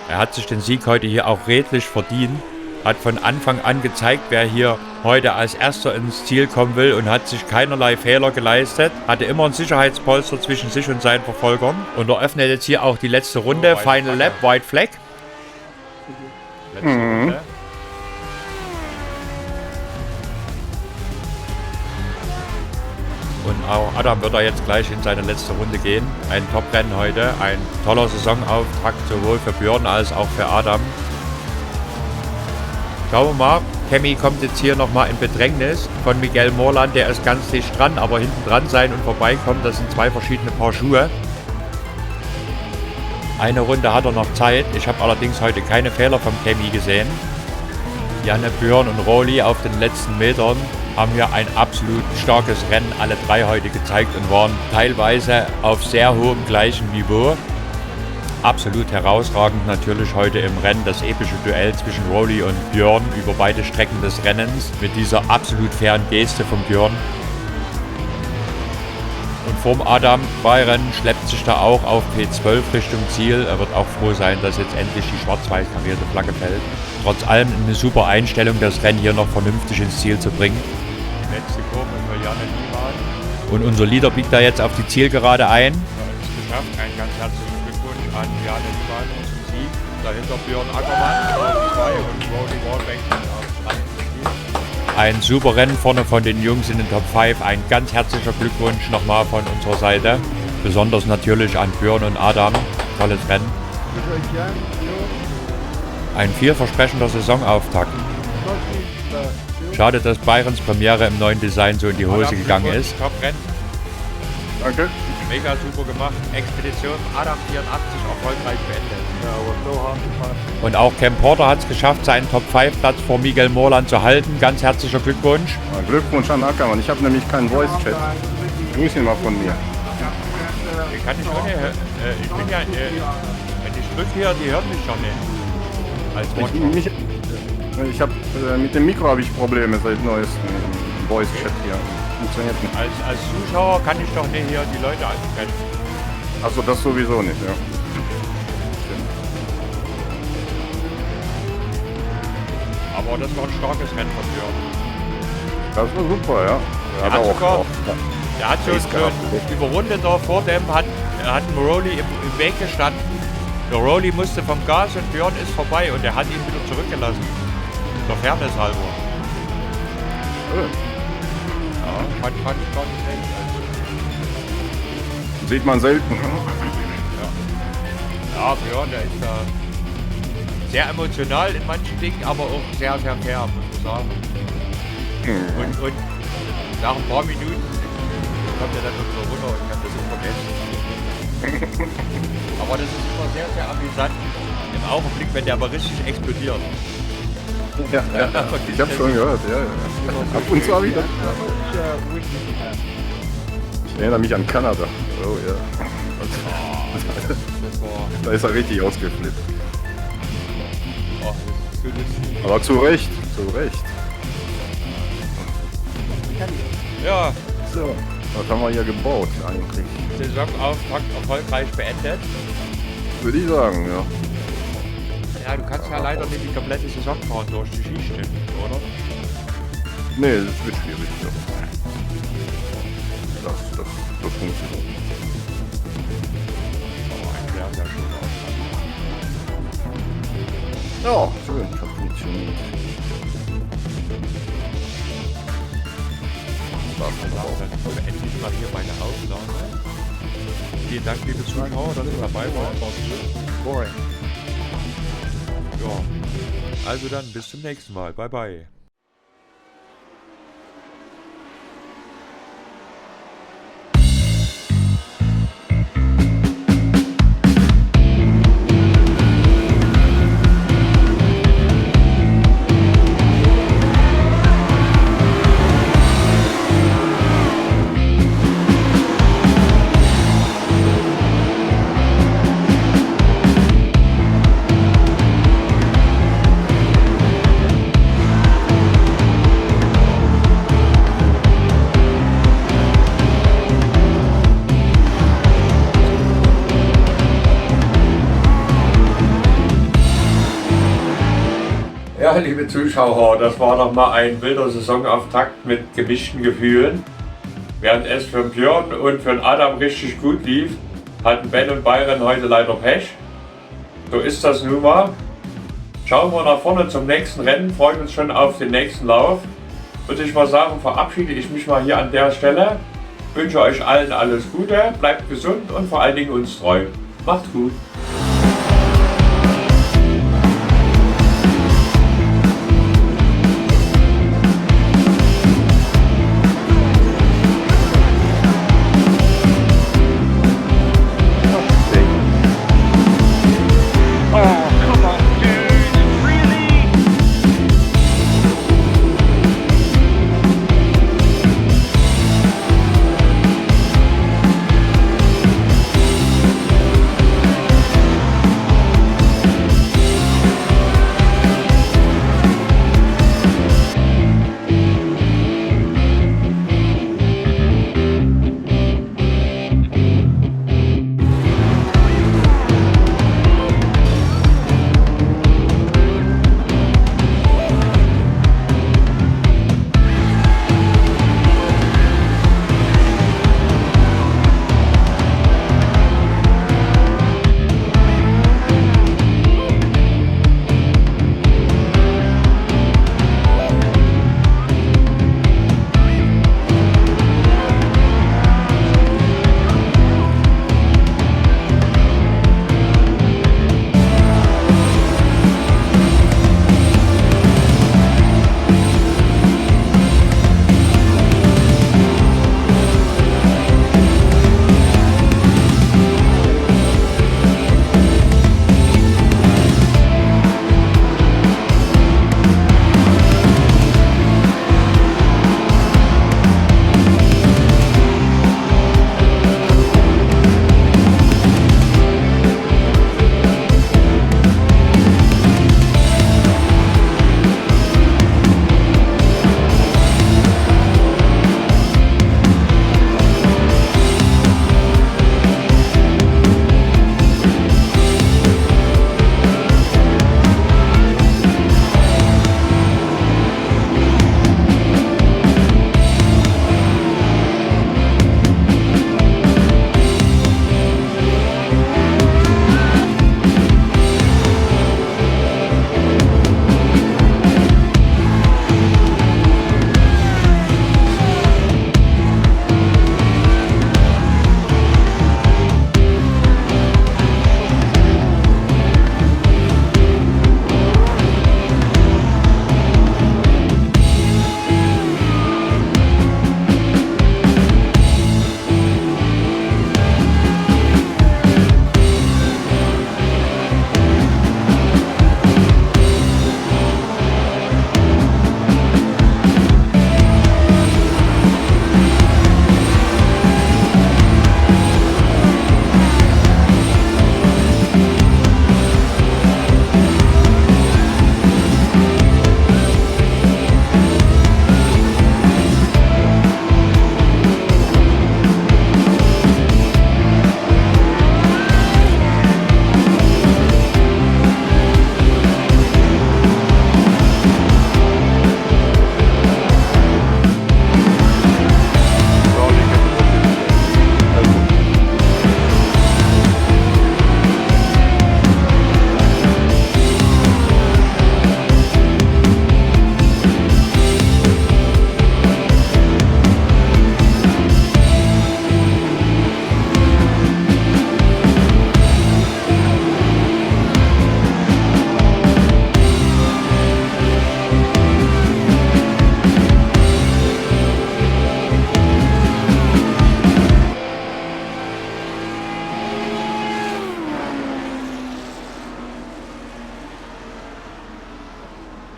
Er hat sich den Sieg heute hier auch redlich verdient, hat von Anfang an gezeigt, wer hier heute als Erster ins Ziel kommen will und hat sich keinerlei Fehler geleistet, hatte immer ein Sicherheitspolster zwischen sich und seinen Verfolgern und eröffnet jetzt hier auch die letzte Runde, Final Lap, White Flag. Letzte Runde. Und auch Adam wird da jetzt gleich in seine letzte Runde gehen. Ein Top-Rennen heute, ein toller Saisonauftakt sowohl für Björn als auch für Adam. Schauen wir mal, Cammy kommt jetzt hier nochmal in Bedrängnis von Miguel Morland, der ist ganz dicht dran, aber hinten dran sein und vorbeikommen, das sind zwei verschiedene Paar Schuhe. Eine Runde hat er noch Zeit, ich habe allerdings heute keine Fehler vom Cammy gesehen. Janne, Björn und Rolly auf den letzten Metern haben hier ein absolut starkes Rennen, alle drei heute gezeigt und waren teilweise auf sehr hohem gleichem Niveau. Absolut herausragend natürlich heute im Rennen das epische Duell zwischen Rolly und Björn über beide Strecken des Rennens mit dieser absolut fairen Geste von Björn. Und vorm Adam Bayern schleppt sich da auch auf P12 Richtung Ziel. Er wird auch froh sein, dass jetzt endlich die schwarz-weiß karierte Flagge fällt. Trotz allem eine super Einstellung, das Rennen hier noch vernünftig ins Ziel zu bringen. Die letzte Kurve für Janne Liemann. Und unser Leader biegt da jetzt auf die Zielgerade ein. Er hat es geschafft. Ein ganz herzlichen Glückwunsch an Janne Liemann zum Sieg. Dahinter Björn Ackermann auf 2 und Rolly Wallbank auf 3. Ein super Rennen vorne von den Jungs in den Top 5. Ein ganz herzlicher Glückwunsch nochmal von unserer Seite. Besonders natürlich an Björn und Adam. Tolles Rennen. Ein vielversprechender Saisonauftakt. Schade, dass Byrons Premiere im neuen Design so in die Hose gegangen ist. Top-Rennen. Danke. Mega super gemacht. Expedition Adam 84 erfolgreich beendet. Und auch Cam Porter hat es geschafft, seinen Top-5-Platz vor Miguel Morland zu halten. Ganz herzlicher Glückwunsch. Glückwunsch an Ackermann. Ich habe nämlich keinen Voice-Chat. Grüß ihn mal von mir. Den kann ich ohne. Ich bin ja. Wenn ich drücke hier, die hören mich schon nicht. Als Ich habe mit dem Mikro habe ich Probleme seit neuestem im Voice-Chat hier. Funktioniert nicht. Als Zuschauer kann ich doch nicht hier die Leute ansprechen. Achso, das sowieso nicht, ja. Aber das war ein starkes Rennen von Björn. Das war super, ja. Der hat so ein Überrundeter vor dem, hat ein Rolly im Weg gestanden. Der Rolly musste vom Gas und Björn ist vorbei und er hat ihn wieder zurückgelassen. Der Fairness halber. Ja, fand ich gar nicht schlecht. Sieht man selten. Ja, Björn, der ist da sehr emotional in manchen Dingen, aber auch sehr, sehr fair, muss man sagen. Und nach ein paar Minuten kommt er dann so runter und kann das so vergessen. Aber das ist immer sehr, sehr amüsant im Augenblick, wenn der aber richtig explodiert. Ja. Ich hab schon gehört, ja. Ab und zu habe ich das. Ich erinnere mich an Kanada. Oh ja. Das war, Da ist er richtig ausgeflippt. oh, das ist so lustig. Aber zu Recht, zu Recht. Ja, So, was haben wir hier gebaut eigentlich? Saisonauftakt erfolgreich beendet. Würde ich sagen, ja. Ja, du kannst ja leider nicht die komplette Saison fahren durch die Schichten, oder? Nee, das wird schwierig. Ja. Das funktioniert. Aber ein sehr, sehr schöner Auftakt. Ja, schön, das funktioniert. Dann beende ich mal hier meine Aufnahme. Vielen Dank, liebe Zuschauer, dass ihr dabei wart. Ja, also dann bis zum nächsten Mal. Bye, bye. Ja, liebe Zuschauer, das war noch mal ein wilder Saisonauftakt mit gemischten Gefühlen. Während es für Björn und für Adam richtig gut lief, hatten Ben und Byron heute leider Pech. So ist das nun mal. Schauen wir nach vorne zum nächsten Rennen, freuen uns schon auf den nächsten Lauf. Würde ich mal sagen, verabschiede ich mich mal hier an der Stelle. Wünsche euch allen alles Gute, bleibt gesund und vor allen Dingen uns treu. Macht's gut.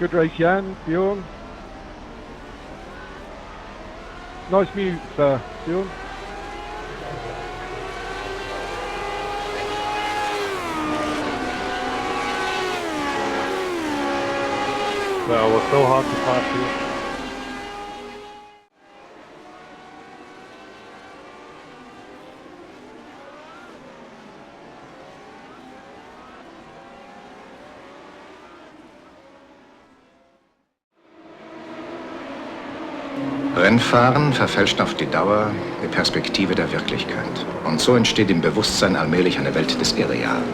good race, Jan, Bjorn. Nice mute, Bjorn. Well, it was so hard to pass here. Rennfahren verfälscht auf die Dauer die Perspektive der Wirklichkeit. Und so entsteht im Bewusstsein allmählich eine Welt des Irrealen.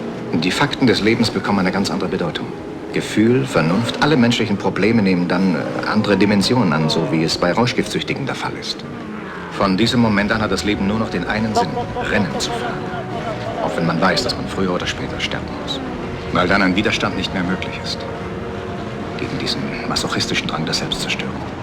Die Fakten des Lebens bekommen eine ganz andere Bedeutung. Gefühl, Vernunft, alle menschlichen Probleme nehmen dann andere Dimensionen an, so wie es bei Rauschgiftsüchtigen der Fall ist. Von diesem Moment an hat das Leben nur noch den einen Sinn, Rennen zu fahren. Auch wenn man weiß, dass man früher oder später sterben muss. Weil dann ein Widerstand nicht mehr möglich ist. Gegen diesen masochistischen Drang der Selbstzerstörung.